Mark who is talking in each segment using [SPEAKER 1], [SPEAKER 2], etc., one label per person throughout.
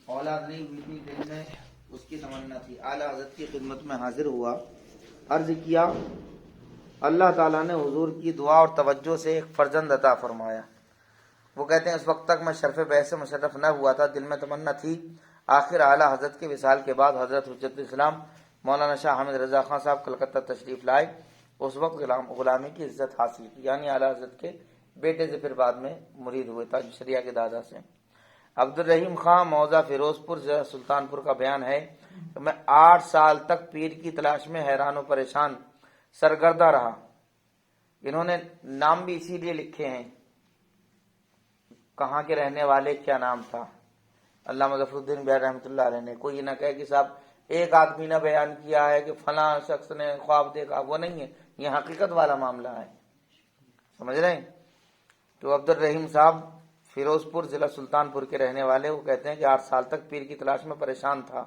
[SPEAKER 1] اولاد نہیں ہوئی تھی، دل میں اس کی تمنا تھی، اعلیٰ حضرت کی خدمت میں حاضر ہوا، عرض کیا اللہ تعالیٰ نے حضور کی دعا اور توجہ سے ایک فرزند عطا فرمایا۔ وہ کہتے ہیں اس وقت تک میں شرف بیعت سے مشرف نہ ہوا تھا، دل میں تمنا تھی۔ آخر اعلیٰ حضرت کے وصال کے بعد حضرت حجت الاسلام مولانا شاہ حامد رضا خان صاحب کلکتہ تشریف لائے۔ اس وقت غلامی کی عزت حاصل کی، یعنی اعلیٰ حضرت کے بیٹے سے پھر بعد میں مرید ہوئے تاج شریعہ کے دادا سے۔ عبد الرحیم خان موضع فیروز پور ضلع سلطان پور کا بیان ہے کہ میں 8 سال تک پیر کی تلاش میں حیران و پریشان سرگردہ رہا۔ انہوں نے نام بھی اسی لیے لکھے ہیں، کہاں کے رہنے والے، کیا نام تھا۔ علامہ ظفر الدین بہار رحمۃ اللہ علیہ نے، کوئی یہ نہ کہے کہ صاحب ایک آدمی نے بیان کیا ہے کہ فلاں شخص نے خواب دیکھا، وہ نہیں ہے، یہ حقیقت والا معاملہ ہے، سمجھ رہے ہیں۔ تو عبد الرحیم صاحب فیروز پور ضلع سلطان پور کے رہنے والے، وہ کہتے ہیں کہ 8 سال تک پیر کی تلاش میں پریشان تھا۔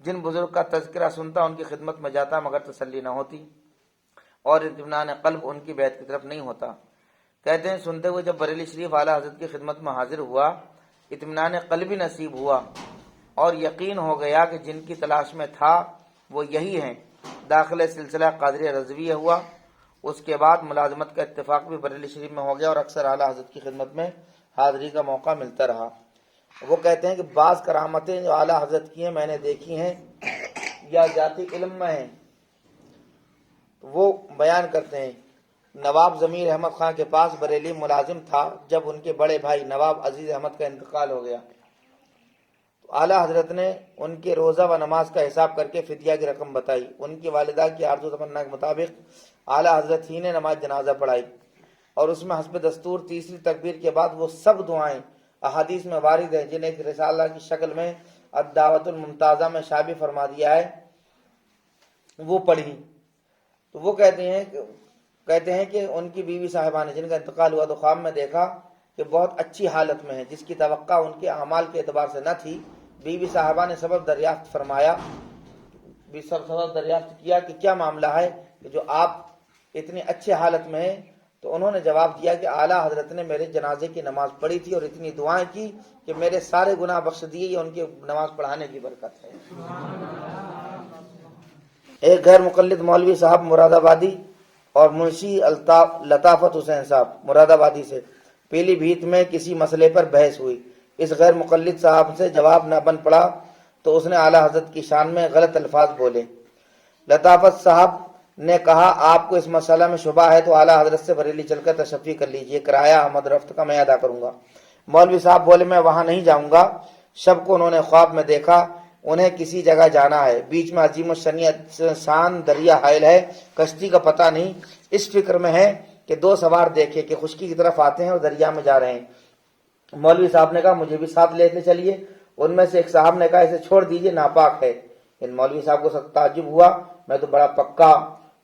[SPEAKER 1] جن بزرگ کا تذکرہ سنتا ان کی خدمت میں جاتا مگر تسلی نہ ہوتی اور اطمینان قلب ان کی بیعت کی طرف نہیں ہوتا۔ کہتے ہیں سنتے ہوئے جب بریلی شریف اعلیٰ حضرت کی خدمت میں حاضر ہوا، اطمینان قلبی نصیب ہوا اور یقین ہو گیا کہ جن کی تلاش میں تھا وہ یہی ہیں۔ داخل سلسلہ قادریہ رضویہ ہوا۔ اس کے بعد ملازمت کا اتفاق بھی بریلی شریف میں ہو گیا اور اکثر اعلیٰ حضرت کی خدمت میں حاضری کا موقع ملتا رہا۔ وہ کہتے ہیں کہ بعض کرامتیں جو اعلیٰ حضرت کی ہیں میں نے دیکھی ہیں یا ذاتی علم میں ہیں، وہ بیان کرتے ہیں۔ نواب ضمیر احمد خان کے پاس بریلی ملازم تھا، جب ان کے بڑے بھائی نواب عزیز احمد کا انتقال ہو گیا تو اعلیٰ حضرت نے ان کے روزہ و نماز کا حساب کر کے فدیہ کی رقم بتائی۔ ان کی والدہ کی آرزو تمنا کے مطابق اعلیٰ حضرت ہی نے نماز جنازہ پڑھائی اور اس میں حسب دستور تیسری تکبیر کے بعد وہ سب دعائیں احادیث میں وارد ہیں جنہیں ایک رسالہ کی شکل میں الدعوۃ الممتازہ میں شائع فرما دیا ہے، وہ پڑھی۔ تو وہ کہتے ہیں کہ ان کی بیوی صاحبہ نے جن کا انتقال ہوا تو خواب میں دیکھا کہ بہت اچھی حالت میں ہے، جس کی توقع ان کے اعمال کے اعتبار سے نہ تھی۔ بیوی صاحبہ نے سبب دریافت کیا کہ کیا معاملہ ہے کہ جو آپ اتنی اچھی حالت میں ہیں، تو انہوں نے جواب دیا کہ اعلیٰ حضرت نے میرے جنازے کی نماز پڑھی تھی اور اتنی دعائیں کی کہ میرے سارے گناہ بخش دیے، یہ ان کی نماز پڑھانے کی برکت ہے۔ ایک غیر مقلد مولوی صاحب مراد آبادی اور منشی لطافت حسین صاحب مراد آبادی سے پیلی بھیت میں کسی مسئلے پر بحث ہوئی۔ اس غیر مقلد صاحب سے جواب نہ بن پڑا تو اس نے اعلیٰ حضرت کی شان میں غلط الفاظ بولے۔ لطافت صاحب نے کہا آپ کو اس مسئلہ میں شبہ ہے تو اعلیٰ حضرت سے بریلی چل کر تشفی کر لیجئے، کرایہ آمد رفت کا میں ادا کروں گا۔ مولوی صاحب بولے میں وہاں نہیں جاؤں گا۔ شب کو انہوں نے خواب میں دیکھا انہیں کسی جگہ جانا ہے، بیچ میں عظیم الشان دریا حائل ہے، کشتی کا پتہ نہیں۔ اس فکر میں ہے کہ 2 سوار دیکھے کہ خشکی کی طرف آتے ہیں اور دریا میں جا رہے ہیں۔ مولوی صاحب نے کہا مجھے بھی ساتھ لیتے چلیے۔ ان میں سے ایک صاحب نے کہا اسے چھوڑ دیجئے، ناپاک ہے۔ ان مولوی صاحب کو سخت تعجب ہوا، میں تو بڑا پکا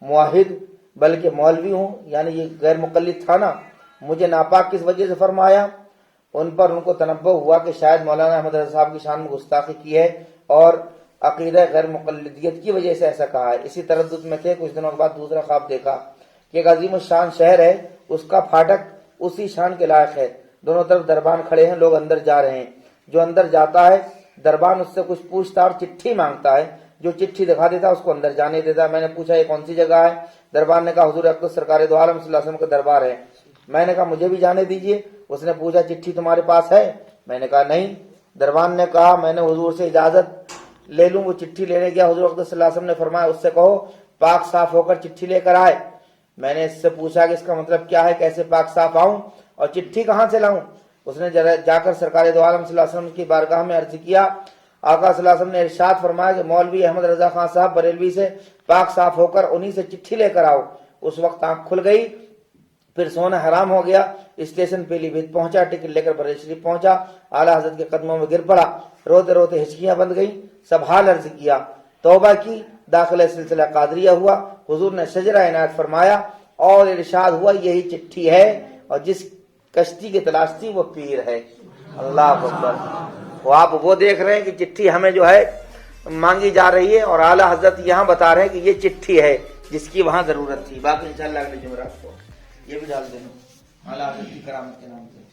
[SPEAKER 1] موحد بلکہ مولوی ہوں، یعنی یہ غیر مقلد تھا نا، مجھے ناپاک کس وجہ سے فرمایا؟ ان پر ان کو تنبہ ہوا کہ شاید مولانا احمد رضا صاحب کی شان میں گستاخی کی ہے اور عقیدہ غیر مقلدیت کی وجہ سے ایسا کہا ہے۔ اسی تردد میں تھے، کچھ دنوں کے بعد دوسرا خواب دیکھا کہ ایک عظیم الشان شہر ہے، اس کا پھاٹک اسی شان کے لائق ہے، دونوں طرف دربان کھڑے ہیں، لوگ اندر جا رہے ہیں۔ جو اندر جاتا ہے دربان اس سے کچھ پوچھتا اور چٹھی مانگتا ہے، جو چٹھی دکھا دیتا اس کو اندر جانے دیتا۔ میں نے پوچھا یہ کون سی جگہ ہے؟ دربان نے کہا حضور اقدس سرکار دو عالم صلی اللہ علیہ وسلم کا دربار ہے۔ میں نے کہا مجھے بھی جانے دیجئے۔ اس نے پوچھا چٹھی تمہارے پاس ہے؟ میں نے کہا نہیں۔ دربان نے کہا میں نے حضور سے اجازت لے لوں۔ وہ چٹھی لینے گیا، حضور اقدس صلی اللہ علیہ وسلم نے فرمایا اس سے کہو پاک صاف ہو کر چٹھی لے کر آئے۔ میں نے اس سے پوچھا کہ اس کا مطلب کیا ہے، کیسے پاک صاف آؤں اور چٹھی کہاں سے لاؤں؟ اس نے جا کر سرکار دو عالم صلی اللہ علیہ وسلم کی بارگاہ میں عرض کیا۔ آقا صلی اللہ علیہ وسلم نے ارشاد فرمایا کہ مولوی احمد رضا خان صاحب بریلوی سے پاک صاف ہو کر انہی سے چٹھی لے کر آؤ۔ اس وقت آنکھ کھل گئی، پھر سونا حرام ہو گیا۔ اسٹیشن پیلی بھیت پہنچا، ٹکٹ لے کر بریلی شریف پہنچا، اعلیٰ حضرت کے قدموں میں گر پڑا، روتے روتے ہچکیاں بند گئیں، سب حال عرض کیا، توبہ کی، داخلہ سلسلہ قادریہ ہوا۔ حضور نے شجرہ عنایت فرمایا اور ارشاد ہوا یہی چٹھی ہے اور جس کشتی کی تلاش تھی وہ پیر ہے۔ اللہ اکبر۔ وہ آپ وہ دیکھ رہے ہیں کہ چٹھی ہمیں جو ہے مانگی جا رہی ہے اور اعلیٰ حضرت یہاں بتا رہے ہیں کہ یہ چٹھی ہے جس کی وہاں ضرورت تھی۔ باقی انشاءاللہ اگلے جمعرات کو یہ بھی ڈال دینا اعلیٰ حضرت کی کرامت کے نام سے۔